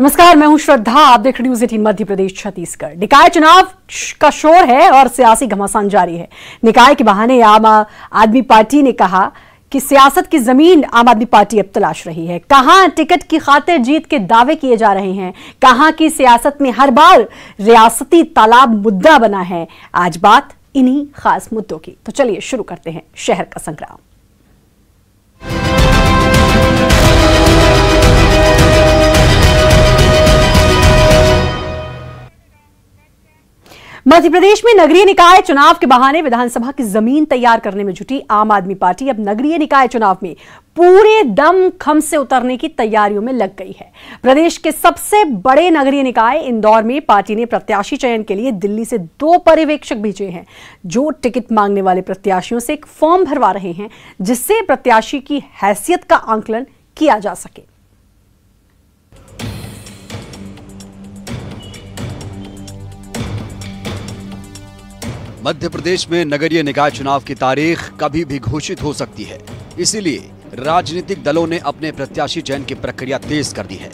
नमस्कार, मैं हूं श्रद्धा। आप देख रहे न्यूज़ 18 मध्य प्रदेश छत्तीसगढ़। निकाय चुनाव का शोर है और सियासी घमासान जारी है। निकाय के बहाने आम आदमी पार्टी ने कहा कि सियासत की जमीन आम आदमी पार्टी अब तलाश रही है। कहां टिकट की खातिर जीत के दावे किए जा रहे हैं, कहां की सियासत में हर बार रियासती तालाब मुद्दा बना है। आज बात इन्हीं खास मुद्दों की। तो चलिए शुरू करते हैं शहर का संग्राम। मध्य प्रदेश में नगरीय निकाय चुनाव के बहाने विधानसभा की जमीन तैयार करने में जुटी आम आदमी पार्टी अब नगरीय निकाय चुनाव में पूरे दम खम से उतरने की तैयारियों में लग गई है। प्रदेश के सबसे बड़े नगरीय निकाय इंदौर में पार्टी ने प्रत्याशी चयन के लिए दिल्ली से 2 पर्यवेक्षक भेजे हैं, जो टिकट मांगने वाले प्रत्याशियों से एक फॉर्म भरवा रहे हैं, जिससे प्रत्याशी की हैसियत का आंकलन किया जा सके। मध्य प्रदेश में नगरीय निकाय चुनाव की तारीख कभी भी घोषित हो सकती है, इसीलिए राजनीतिक दलों ने अपने प्रत्याशी चयन की प्रक्रिया तेज कर दी है।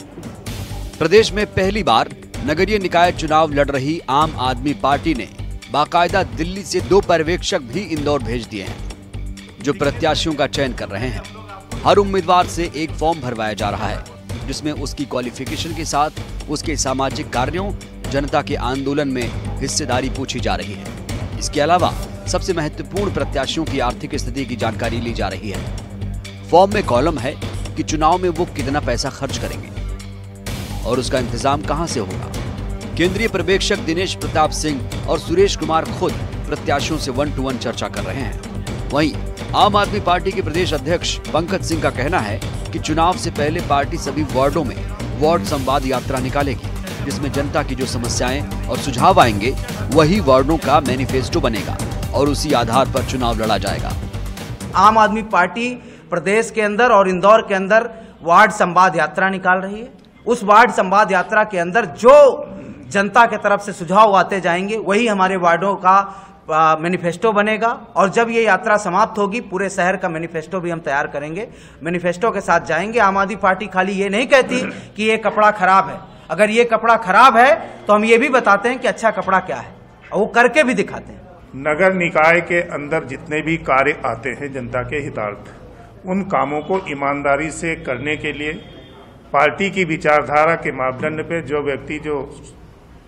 प्रदेश में पहली बार नगरीय निकाय चुनाव लड़ रही आम आदमी पार्टी ने बाकायदा दिल्ली से 2 पर्यवेक्षक भी इंदौर भेज दिए हैं, जो प्रत्याशियों का चयन कर रहे हैं। हर उम्मीदवार से एक फॉर्म भरवाया जा रहा है, जिसमें उसकी क्वालिफिकेशन के साथ उसके सामाजिक कार्यों, जनता के आंदोलन में हिस्सेदारी पूछी जा रही है। इसके अलावा सबसे महत्वपूर्ण प्रत्याशियों की आर्थिक स्थिति की जानकारी ली जा रही है। फॉर्म में कॉलम है कि चुनाव में वो कितना पैसा खर्च करेंगे और उसका इंतजाम कहां से होगा। केंद्रीय पर्यवेक्षक दिनेश प्रताप सिंह और सुरेश कुमार खुद प्रत्याशियों से 1-to-1 चर्चा कर रहे हैं। वहीं आम आदमी पार्टी के प्रदेश अध्यक्ष पंकज सिंह का कहना है कि चुनाव से पहले पार्टी सभी वार्डों में वार्ड संवाद यात्रा निकालेगी, जिसमें जनता की जो समस्याएं और सुझाव आएंगे वही वार्डों का मैनिफेस्टो बनेगा और उसी आधार पर चुनाव लड़ा जाएगा। आम आदमी पार्टी प्रदेश के अंदर और इंदौर के अंदर वार्ड संवाद यात्रा निकाल रही है। उस वार्ड संवाद यात्रा के अंदर जो जनता के तरफ से सुझाव आते जाएंगे वही हमारे वार्डों का मैनिफेस्टो बनेगा और जब ये यात्रा समाप्त होगी पूरे शहर का मैनिफेस्टो भी हम तैयार करेंगे। मैनिफेस्टो के साथ जाएंगे। आम आदमी पार्टी खाली ये नहीं कहती कि ये कपड़ा खराब है। अगर ये कपड़ा खराब है तो हम ये भी बताते हैं कि अच्छा कपड़ा क्या है, और वो करके भी दिखाते हैं। नगर निकाय के अंदर जितने भी कार्य आते हैं जनता के हितार्थ, उन कामों को ईमानदारी से करने के लिए पार्टी की विचारधारा के मापदंड पे जो व्यक्ति जो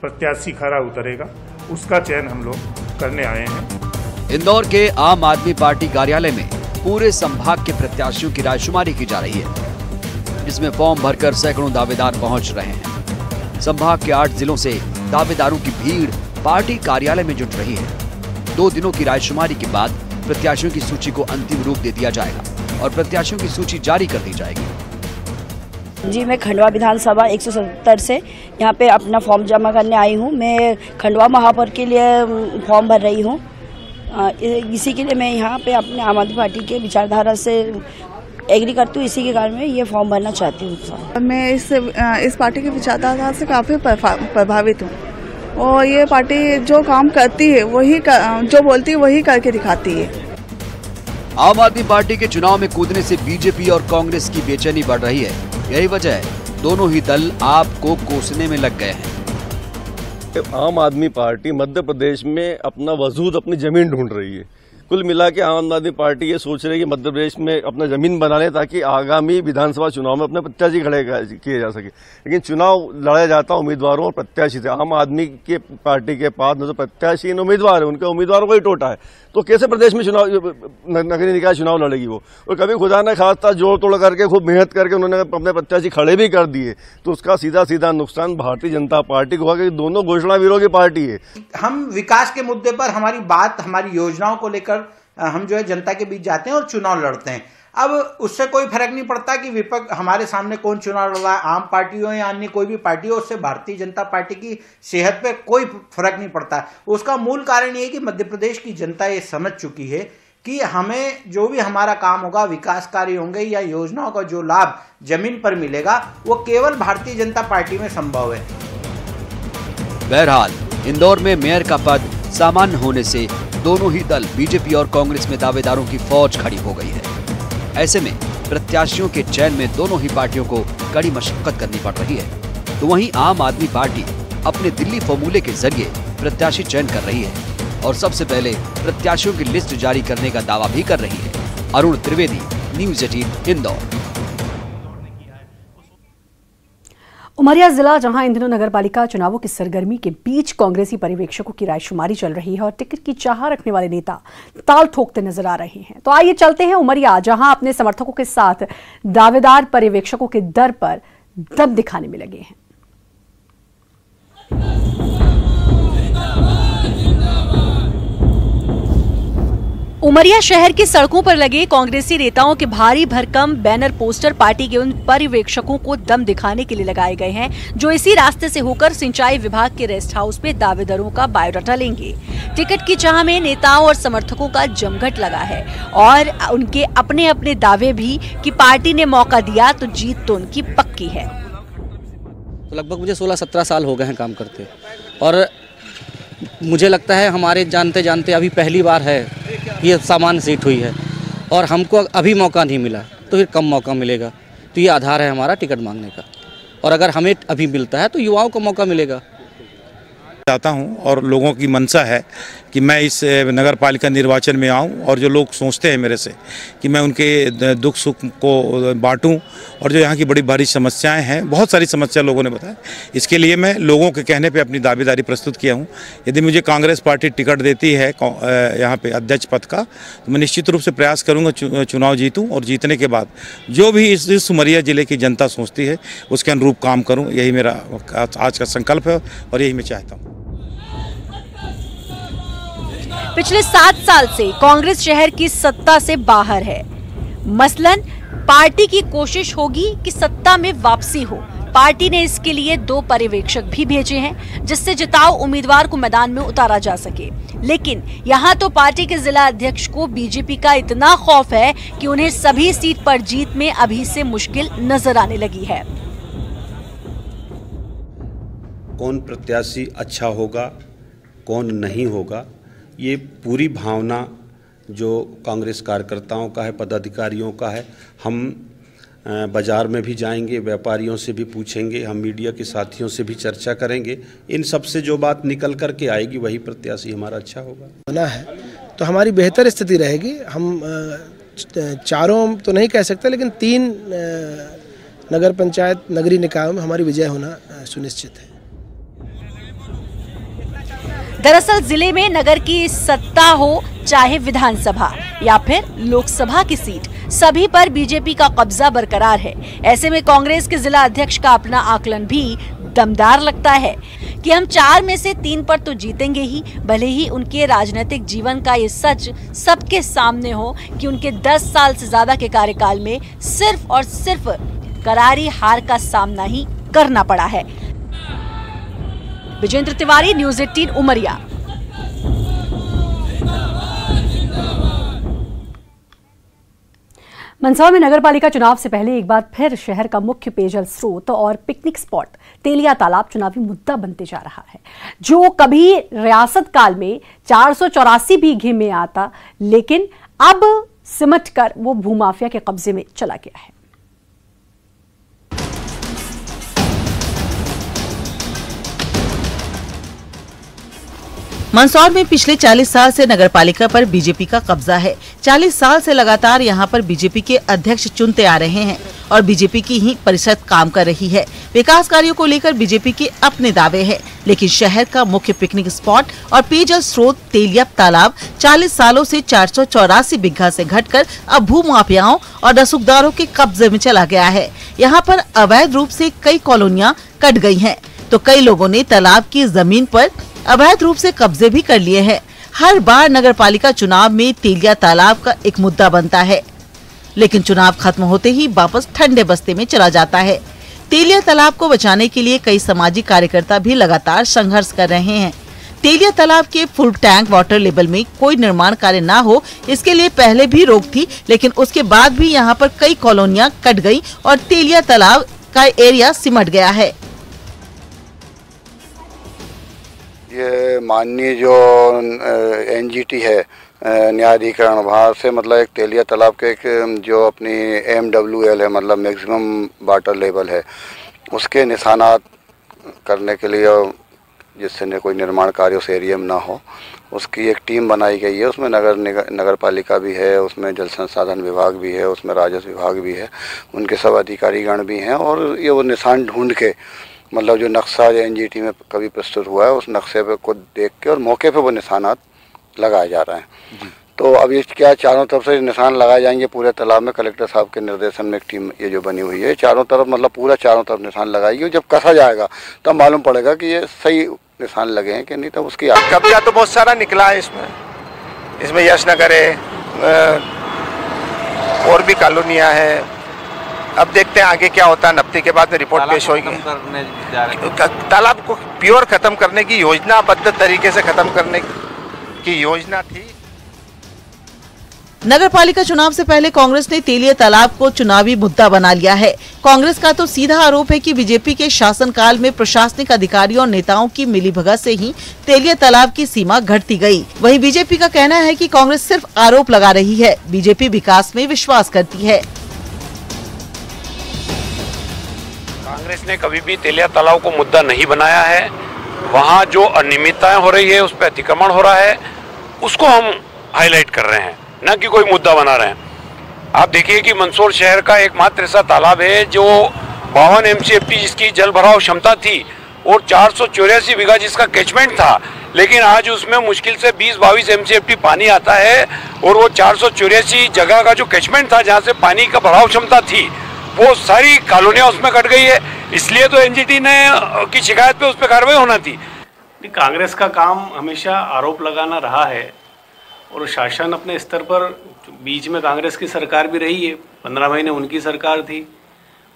प्रत्याशी खरा उतरेगा उसका चयन हम लोग करने आए हैं। इंदौर के आम आदमी पार्टी कार्यालय में पूरे संभाग के प्रत्याशियों की रायशुमारी की जा रही है, जिसमें फॉर्म भरकर सैकड़ों दावेदार पहुंच रहे हैं। संभाग के 8 जिलों से दावेदारों की भीड़ पार्टी कार्यालय में जुट रही है। 2 दिनों की रायशुमारी के बाद प्रत्याशियों की सूची को अंतिम रूप दे दिया जाएगा और प्रत्याशियों की सूची जारी कर दी जाएगी। जी, मैं खंडवा विधानसभा 170 से यहाँ पे अपना फॉर्म जमा करने आई हूँ। मैं खंडवा महापौर के लिए फॉर्म भर रही हूँ। इसी के लिए मैं यहाँ पे अपने आम आदमी पार्टी के विचारधारा से एग्री करती हूँ, इसी के कारण में ये फॉर्म भरना चाहती हूँ। मैं इस पार्टी की विचारधारा से काफ़ी प्रभावित हूँ और ये पार्टी जो काम करती है वही जो बोलती है वही करके दिखाती है। आम आदमी पार्टी के चुनाव में कूदने से बीजेपी और कांग्रेस की बेचैनी बढ़ रही है। यही वजह है दोनों ही दल आपको कोसने में लग गए हैं। आम आदमी पार्टी मध्य प्रदेश में अपना वजूद, अपनी जमीन ढूंढ रही है। कुल मिला के आम आदमी पार्टी ये सोच रही है कि मध्य प्रदेश में अपना जमीन बना ले ताकि आगामी विधानसभा चुनाव में अपने प्रत्याशी खड़े किए जा सके। लेकिन चुनाव लड़ा जाता उम्मीदवारों और प्रत्याशी से। आम आदमी के पार्टी के पास न तो प्रत्याशी न उम्मीदवार है, उनके उम्मीदवारों को ही टोटा है, तो कैसे प्रदेश में चुनाव नगरीय निकाय चुनाव लड़ेगी वो। और कभी खुदा न खास्ता जोड़ तोड़ करके खूब मेहनत करके उन्होंने अपने प्रत्याशी खड़े भी कर दिए, तो उसका सीधा सीधा नुकसान भारतीय जनता पार्टी को होगा, कि दोनों घोषणा वीरों की पार्टी है। हम विकास के मुद्दे पर हमारी बात, हमारी योजनाओं को लेकर हम जो है जनता के बीच जाते हैं और चुनाव लड़ते हैं। अब उससे कोई फर्क नहीं पड़ता कि विपक्ष हमारे सामने कौन चुनाव लड़ रहा है, आम पार्टी हो या अन्य कोई भी पार्टी हो, उससे भारतीय जनता पार्टी की सेहत पे कोई फर्क नहीं पड़ता। उसका मूल कारण ये है कि मध्य प्रदेश की जनता ये समझ चुकी है कि हमें जो भी हमारा काम होगा, विकास कार्य होंगे या योजनाओं का जो लाभ जमीन पर मिलेगा, वो केवल भारतीय जनता पार्टी में संभव है। बहरहाल इंदौर में मेयर का पद सामान्य होने से दोनों ही दल बीजेपी और कांग्रेस में दावेदारों की फौज खड़ी हो गई है। ऐसे में प्रत्याशियों के चयन में दोनों ही पार्टियों को कड़ी मशक्कत करनी पड़ रही है। तो वहीं आम आदमी पार्टी अपने दिल्ली फॉर्मूले के जरिए प्रत्याशी चयन कर रही है और सबसे पहले प्रत्याशियों की लिस्ट जारी करने का दावा भी कर रही है। अरुण त्रिवेदी, न्यूज़ 18 इंदौर। उमरिया जिला, जहां इन दिनों नगरपालिका चुनावों की सरगर्मी के बीच कांग्रेसी पर्यवेक्षकों की रायशुमारी चल रही है और टिकट की चाह रखने वाले नेता ताल ठोकते नजर आ रहे हैं। तो आइए चलते हैं उमरिया, जहां अपने समर्थकों के साथ दावेदार पर्यवेक्षकों के दर पर दम दिखाने में लगे हैं। उमरिया शहर की सड़कों पर लगे कांग्रेसी नेताओं के भारी भरकम बैनर पोस्टर पार्टी के उन पर्यवेक्षकों को दम दिखाने के लिए लगाए गए हैं जो इसी रास्ते से होकर सिंचाई विभाग के रेस्ट हाउस में दावेदारों का बायोडाटा लेंगे। टिकट की चाह में नेताओं और समर्थकों का जमघट लगा है और उनके अपने अपने दावे भी कि पार्टी ने मौका दिया तो जीत तो उनकी पक्की है। तो लगभग मुझे 16-17 साल हो गए हैं काम करते और मुझे लगता है हमारे जानते जानते अभी पहली बार है ये सामान्य सीट हुई है और हमको अभी मौका नहीं मिला तो फिर कम मौका मिलेगा। तो ये आधार है हमारा टिकट मांगने का और अगर हमें अभी मिलता है तो युवाओं को मौका मिलेगा। चाहता हूं और लोगों की मंशा है कि मैं इस नगर पालिका निर्वाचन में आऊं और जो लोग सोचते हैं मेरे से कि मैं उनके दुख सुख को बांटूं और जो यहाँ की बड़ी भारी समस्याएं हैं, बहुत सारी समस्या लोगों ने बताया, इसके लिए मैं लोगों के कहने पे अपनी दावेदारी प्रस्तुत किया हूं। यदि मुझे कांग्रेस पार्टी टिकट देती है यहाँ पे अध्यक्ष पद का तो मैं निश्चित रूप से प्रयास करूँगा चुनाव जीतूँ और जीतने के बाद जो भी इस उमरिया जिले की जनता सोचती है उसके अनुरूप काम करूँ। यही मेरा आज का संकल्प है और यही मैं चाहता हूँ। पिछले 7 साल से कांग्रेस शहर की सत्ता से बाहर है। मसलन पार्टी की कोशिश होगी कि सत्ता में वापसी हो। पार्टी ने इसके लिए 2 पर्यवेक्षक भी भेजे हैं जिससे जिताऊ उम्मीदवार को मैदान में उतारा जा सके। लेकिन यहाँ तो पार्टी के जिला अध्यक्ष को बीजेपी का इतना खौफ है कि उन्हें सभी सीट पर जीत में अभी से मुश्किल नजर आने लगी है। कौन प्रत्याशी अच्छा होगा, कौन नहीं होगा, ये पूरी भावना जो कांग्रेस कार्यकर्ताओं का है, पदाधिकारियों का है। हम बाज़ार में भी जाएंगे, व्यापारियों से भी पूछेंगे, हम मीडिया के साथियों से भी चर्चा करेंगे। इन सब से जो बात निकल कर के आएगी वही प्रत्याशी हमारा अच्छा होगा। होना है तो हमारी बेहतर स्थिति रहेगी। हम चारों तो नहीं कह सकते लेकिन 3 नगर पंचायत नगरीय निकायों में हमारी विजय होना सुनिश्चित है। दरअसल जिले में नगर की सत्ता हो चाहे विधानसभा या फिर लोकसभा की सीट, सभी पर बीजेपी का कब्जा बरकरार है। ऐसे में कांग्रेस के जिला अध्यक्ष का अपना आकलन भी दमदार लगता है कि हम 4 में से 3 पर तो जीतेंगे ही, भले ही उनके राजनीतिक जीवन का ये सच सबके सामने हो कि उनके 10 साल से ज्यादा के कार्यकाल में सिर्फ और सिर्फ करारी हार का सामना ही करना पड़ा है। विजेंद्र तिवारी, न्यूज़ 18 उमरिया। मंदसौर में नगरपालिका चुनाव से पहले एक बार फिर शहर का मुख्य पेयजल स्रोत और पिकनिक स्पॉट तेलिया तालाब चुनावी मुद्दा बनते जा रहा है, जो कभी रियासत काल में 484 बीघे में आता लेकिन अब सिमटकर वो भूमाफिया के कब्जे में चला गया है। मंदसौर में पिछले 40 साल से नगरपालिका पर बीजेपी का कब्जा है। 40 साल से लगातार यहां पर बीजेपी के अध्यक्ष चुनते आ रहे हैं और बीजेपी की ही परिषद काम कर रही है। विकास कार्यों को लेकर बीजेपी के अपने दावे हैं, लेकिन शहर का मुख्य पिकनिक स्पॉट और पेयजल स्रोत तेलिया तालाब 40 सालों से 484 बीघा से घटकर अब भूमाफियाओं और रसूखदारों के कब्जे में चला गया है। यहाँ पर अवैध रूप से कई कॉलोनियां कट गई हैं, तो कई लोगों ने तालाब की जमीन पर अवैध रूप से कब्जे भी कर लिए हैं। हर बार नगरपालिका चुनाव में तेलिया तालाब का एक मुद्दा बनता है, लेकिन चुनाव खत्म होते ही वापस ठंडे बस्ते में चला जाता है। तेलिया तालाब को बचाने के लिए कई सामाजिक कार्यकर्ता भी लगातार संघर्ष कर रहे हैं। तेलिया तालाब के फुल टैंक वाटर लेवल में कोई निर्माण कार्य न हो, इसके लिए पहले भी रोक थी, लेकिन उसके बाद भी यहाँ पर कई कॉलोनियां कट गई और तेलिया तालाब का एरिया सिमट गया है। ये माननीय जो एनजीटी है न्यायाधिकरण, वहाँ से मतलब एक तेलिया तालाब के एक जो अपनी MWL है, मतलब मैक्सिमम वाटर लेवल है, उसके निशानात करने के लिए, जिससे कोई निर्माण कार्य उस एरिया में ना हो, उसकी एक टीम बनाई गई है। उसमें नगर पालिका भी है, उसमें जल संसाधन विभाग भी है, उसमें राजस्व विभाग भी है, उनके सब अधिकारीगण भी हैं। और ये वो निशान ढूंढ के, मतलब जो नक्शा एनजीटी में कभी प्रस्तुत हुआ है, उस नक्शे पे को देख के और मौके पे वो निशानात लगाए जा रहे हैं। तो अब ये क्या चारों तरफ से निशान लगाए जाएंगे पूरे तालाब में। कलेक्टर साहब के निर्देशन में एक टीम ये जो बनी हुई है, चारों तरफ मतलब पूरा चारों तरफ निशान लगाएगी। जब कसा जाएगा तब मालूम पड़ेगा कि ये सही निशान लगे हैं कि नहीं। तब उसकी कब्जा तो बहुत सारा निकला है इसमें यशनगर है और भी कॉलोनियाँ हैं। अब देखते हैं आगे क्या होता है। नब्ती के बाद में रिपोर्ट पेश होगी। तालाब को प्योर खत्म करने की योजनाबद्ध तरीके से खत्म करने की योजना थी। नगर पालिका चुनाव से पहले कांग्रेस ने तेलिया तालाब को चुनावी मुद्दा बना लिया है। कांग्रेस का तो सीधा आरोप है कि बीजेपी के शासनकाल में प्रशासनिक अधिकारियों और नेताओं की मिलीभगत से ही तेलिया तालाब की सीमा घटती गई। वहीं बीजेपी का कहना है कि कांग्रेस सिर्फ आरोप लगा रही है, बीजेपी विकास में विश्वास करती है। कांग्रेस ने कभी भी तेलिया तालाब को मुद्दा नहीं बनाया है। वहाँ जो अनियमितताएं हो रही है, उस पर अतिक्रमण हो रहा है, उसको हम हाईलाइट कर रहे हैं, न कि कोई मुद्दा बना रहे हैं। आप देखिए कि मंदसौर शहर का एकमात्र ऐसा तालाब है जो 52 MCFT जिसकी जल भराव क्षमता थी और 484 बीघा जिसका कैचमेंट था, लेकिन आज उसमें मुश्किल से 20-22 MCFT पानी आता है और वो 484 जगह का जो कैचमेंट था जहाँ से पानी का भराव क्षमता थी, वो सारी कॉलोनियाँ उसमें कट गई है। इसलिए तो एनजीटी ने की शिकायत पे उस पर कार्रवाई होना थी। कांग्रेस का काम हमेशा आरोप लगाना रहा है और शासन अपने स्तर पर, बीच में कांग्रेस की सरकार भी रही है, 15 महीने उनकी सरकार थी,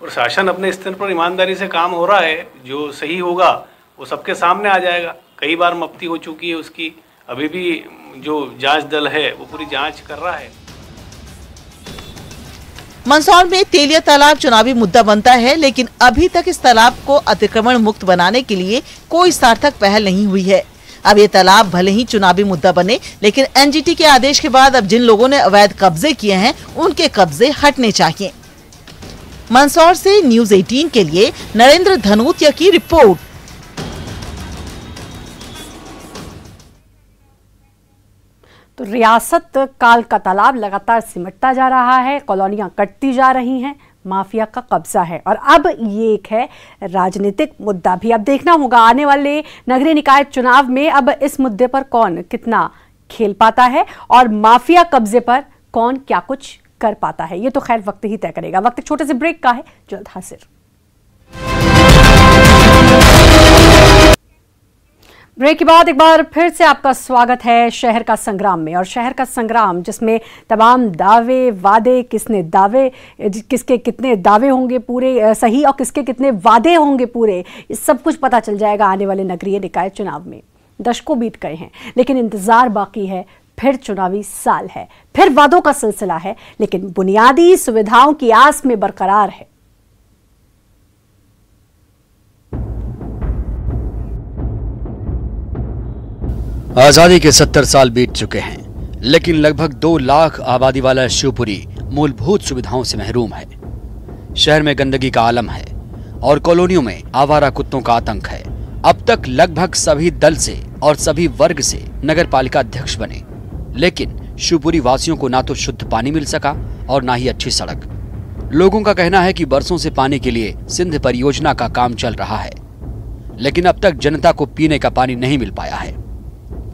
और शासन अपने स्तर पर ईमानदारी से काम हो रहा है। जो सही होगा वो सबके सामने आ जाएगा। कई बार मफ्ती हो चुकी है उसकी, अभी भी जो जांच दल है वो पूरी जांच कर रहा है। मंदसौर में तेलिया तालाब चुनावी मुद्दा बनता है, लेकिन अभी तक इस तालाब को अतिक्रमण मुक्त बनाने के लिए कोई सार्थक पहल नहीं हुई है। अब ये तालाब भले ही चुनावी मुद्दा बने, लेकिन एनजीटी के आदेश के बाद अब जिन लोगों ने अवैध कब्जे किए हैं उनके कब्जे हटने चाहिए। मंदसौर से न्यूज़ 18 के लिए नरेंद्र धनोतिया की रिपोर्ट। तो रियासत काल का तालाब लगातार सिमटता जा रहा है, कॉलोनियां कटती जा रही हैं, माफिया का कब्जा है और अब ये एक है राजनीतिक मुद्दा भी। अब देखना होगा आने वाले नगरीय निकाय चुनाव में अब इस मुद्दे पर कौन कितना खेल पाता है और माफिया कब्जे पर कौन क्या कुछ कर पाता है। ये तो खैर वक्त ही तय करेगा। वक्त एक छोटे से ब्रेक का है, जल्द हाजिर। ब्रेक के बाद एक बार फिर से आपका स्वागत है शहर का संग्राम में। और शहर का संग्राम जिसमें तमाम दावे वादे, किसके कितने दावे होंगे पूरे सही और किसके कितने वादे होंगे पूरे, ये सब कुछ पता चल जाएगा आने वाले नगरीय निकाय चुनाव में। दशकों बीत गए हैं लेकिन इंतजार बाकी है। फिर चुनावी साल है, फिर वादों का सिलसिला है, लेकिन बुनियादी सुविधाओं की आस में बरकरार है। आजादी के 70 साल बीत चुके हैं, लेकिन लगभग 2 लाख आबादी वाला शिवपुरी मूलभूत सुविधाओं से महरूम है। शहर में गंदगी का आलम है और कॉलोनियों में आवारा कुत्तों का आतंक है। अब तक लगभग सभी दल से और सभी वर्ग से नगर पालिका अध्यक्ष बने, लेकिन शिवपुरी वासियों को ना तो शुद्ध पानी मिल सका और ना ही अच्छी सड़क। लोगों का कहना है कि बरसों से पानी के लिए सिंध परियोजना का काम चल रहा है, लेकिन अब तक जनता को पीने का पानी नहीं मिल पाया है।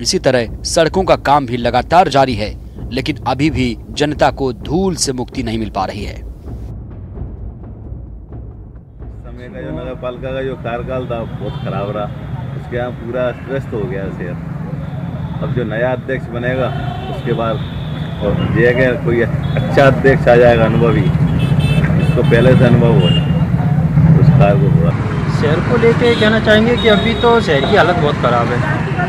इसी तरह सड़कों का काम भी लगातार जारी है, लेकिन अभी भी जनता को धूल से मुक्ति नहीं मिल पा रही है। समय का जो नगर पालिका का जो कार्यकाल था बहुत खराब रहा, उसके यहाँ पूरा त्रस्त हो गया शहर। अब जो नया अध्यक्ष बनेगा उसके बाद और ये कोई अच्छा अध्यक्ष आ जाएगा, अनुभवी, जिसको पहले से अनुभव हो, उस कार्य को पूरा। शहर को लेके कहना चाहेंगे कि अभी तो शहर की हालत बहुत ख़राब है।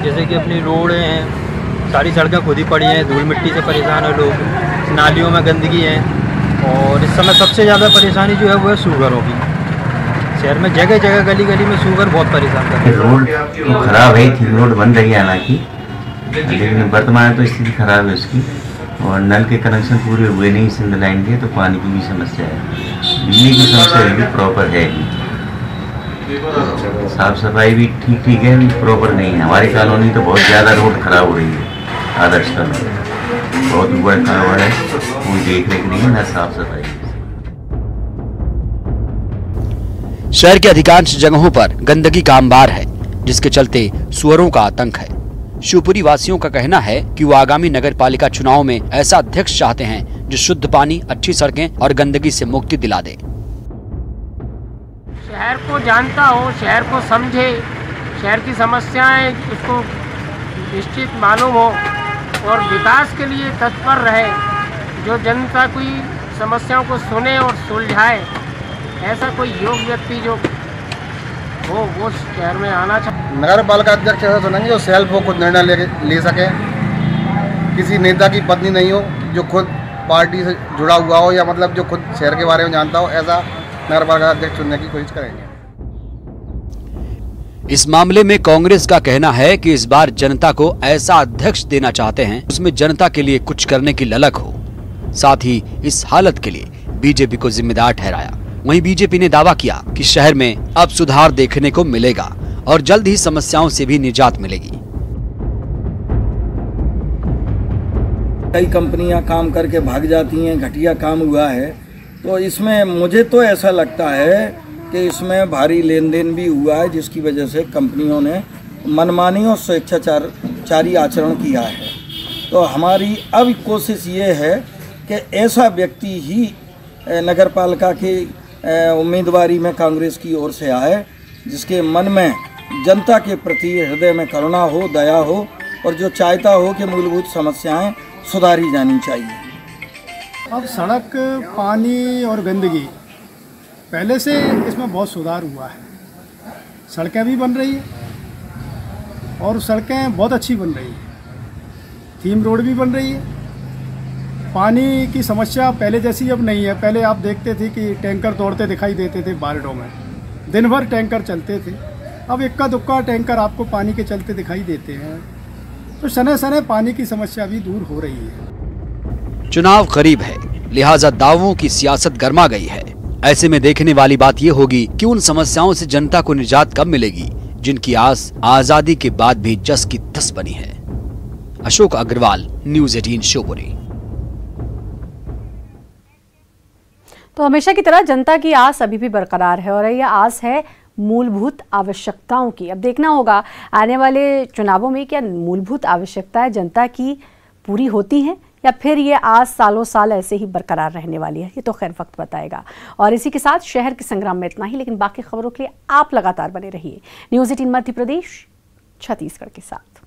जैसे कि अपनी रोडें हैं, सारी सड़कें खुद ही पड़ी हैं, धूल मिट्टी से परेशान है लोग, नालियों में गंदगी है और इस समय सबसे ज़्यादा परेशानी जो है वो है सूगरों की। शहर में जगह जगह गली गली में सूगर बहुत परेशान कर रहे हैं। रोड खराब है, थी रोड बन रही है हालांकि, लेकिन वर्तमान तो स्थिति खराब है उसकी। और नल के कनेक्शन पूरे हुए नहीं सिंध लाइन के, तो पानी की भी समस्या है, बिजली की समस्या भी प्रॉपर है। साफ सफाई भी ठीक है, प्रॉपर नहीं है। हमारी कॉलोनी तो बहुत ज़्यादा रोड खराब हो रही है, आदर्श कॉलोनी बहुत बड़ा खराब है, कोई देख रेख नहीं है, ना साफ सफाई। शहर के अधिकांश जगहों पर गंदगी का अंबार है, जिसके चलते सुअरों का आतंक है। शिवपुरी वासियों का कहना है कि वो आगामी नगर पालिका चुनाव में ऐसा अध्यक्ष चाहते हैं जो शुद्ध पानी, अच्छी सड़कें और गंदगी से मुक्ति दिला दे। शहर को जानता हो, शहर को समझे, शहर की समस्याएं उसको निश्चित मालूम हो और विकास के लिए तत्पर रहे, जो जनता की समस्याओं को सुने और सुलझाए, ऐसा कोई योग्य व्यक्ति जो वो शहर में आना चाहिए। नगर पालिका अध्यक्ष ऐसा चुनेंगे जो सेल्फ हो, खुद निर्णय ले सके, किसी नेता की पत्नी नहीं हो, जो खुद पार्टी से जुड़ा हुआ हो या मतलब जो खुद शहर के बारे में जानता हो, ऐसा नगर पालिका अध्यक्ष चुनने की कोशिश करेंगे। इस मामले में कांग्रेस का कहना है कि इस बार जनता को ऐसा अध्यक्ष देना चाहते हैं उसमें जनता के लिए कुछ करने की ललक हो। साथ ही इस हालत के लिए बीजेपी को जिम्मेदार ठहराया। वहीं बीजेपी ने दावा किया कि शहर में अब सुधार देखने को मिलेगा और जल्द ही समस्याओं से भी निजात मिलेगी। कई कंपनियां काम करके भाग जाती हैं, घटिया काम हुआ है, तो इसमें मुझे तो ऐसा लगता है कि इसमें भारी लेन देन भी हुआ है, जिसकी वजह से कंपनियों ने मनमानी और स्वेच्छाचारी आचरण किया है। तो हमारी अब कोशिश ये है कि ऐसा व्यक्ति ही नगर पालिका की उम्मीदवारी में कांग्रेस की ओर से आए, जिसके मन में जनता के प्रति हृदय में करुणा हो, दया हो और जो चाहता हो कि मूलभूत समस्याएं सुधारी जानी चाहिए। अब सड़क, पानी और गंदगी पहले से इसमें बहुत सुधार हुआ है। सड़कें भी बन रही है और सड़कें बहुत अच्छी बन रही है, थीम रोड भी बन रही है। पानी की समस्या पहले जैसी अब नहीं है। पहले आप देखते थे कि टैंकर दौड़ते दिखाई देते थे वार्डों में, दिन भर टैंकर चलते थे। अब इक्का दुक्का टैंकर आपको पानी के चलते दिखाई देते हैं। तो सने सने पानी की समस्या भी दूर हो रही है। चुनाव करीब है, लिहाजा दावों की सियासत गर्मा गई है। ऐसे में देखने वाली बात ये होगी कि उन समस्याओं से जनता को निजात कब मिलेगी जिनकी आस आजादी के बाद भी जस की तस बनी है। अशोक अग्रवाल, न्यूज़ 18 शिवपुरी। तो हमेशा की तरह जनता की आस अभी भी बरकरार है और यह आस है मूलभूत आवश्यकताओं की। अब देखना होगा आने वाले चुनावों में क्या मूलभूत आवश्यकताएं जनता की पूरी होती हैं या फिर ये आस सालों साल ऐसे ही बरकरार रहने वाली है। ये तो खैर वक्त बताएगा। और इसी के साथ शहर के संग्राम में इतना ही, लेकिन बाकी खबरों के लिए आप लगातार बने रहिए न्यूज़ 18 मध्य प्रदेश छत्तीसगढ़ के साथ।